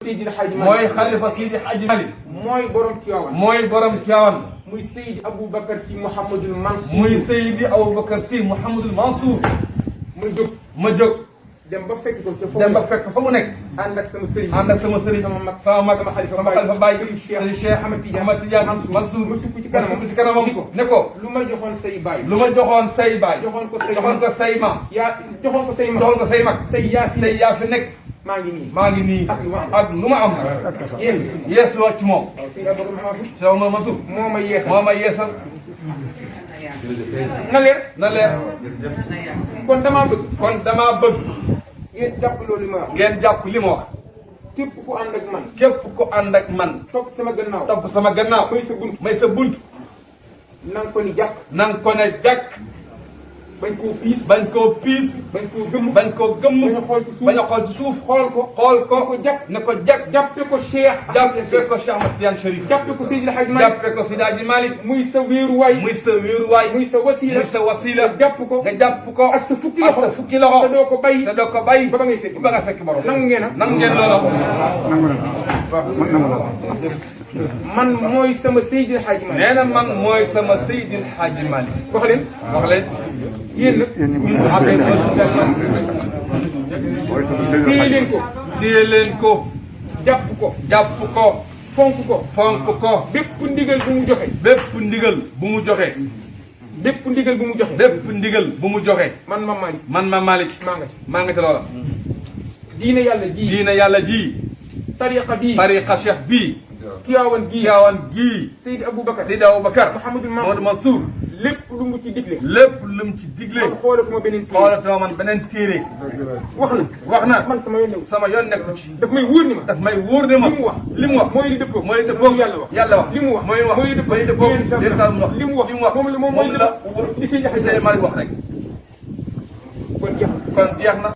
Seydil Hadji Malick mooy xalifa Seydi Hadji Malick mooy borom Tiwaawan mooy borom Tiwaawan muy Seydi Aboubacar Sy Mouhamadul Mansour muy Seydi Aboubacar Sy Mouhamadul Mansour ma jóg dem ba fekk ko ca dem ba fekk fa mu nekk ànd ak sama sëriñ sama mag sama xalifa Baye Sëriñ Cheikh Ahmed Tidiane Mansour ma sukk ci kanamam ne ko lu ma joxoon say baay lu ma joxoon say baay joxoon ko say maam joxoon ko say mag tey yaa fi nekk maa ngi nii ak lu ma am yees loo ci moom Cheikh Mansour moo ma yeesal na leer kon damaa bëgg ngeen jàpp loolu li ma wax ngeen jàpp li ma wax képp ku ànd ak man topp sama gannaaw may sa bunt na nga ko ni jàkk bañ koo piis bañ koo gëmm bañ a xool ci suuf xool ko ne ko jàkk jàppe ko Cheikh Ahmed Tidiane Chérif jàppe ko Seydil Hadji Malick muy sa wéeruwaay muy sa wasila jàpp ko ak sa fukki loxo te doo ko bàyyi ba nga fekk borom nangu ngeen loola man mooy sama Seydil Hadji Malick nee na man mooy sama Seydil Hadji Malick wax leen yéen nag téye leen ko jàpp ko fonk ko bépp ndigal bu mu joxe man ma Malick maa nga ci loola diina yàlla ji tariqa cheikh bii Tiwaawan gii Seydi Aboubacar Mouhamadul Mansour lépp lu mu ci digle xoolatuma man beneen téere wax na man sama yoon nekku ci daf may wóor ni ma li mu wax mooy li dëppoo yàlla wax li mu wax mooy li dëppoo li mu wax moom la li Seydi Hadji Malick wax rek kon jeex na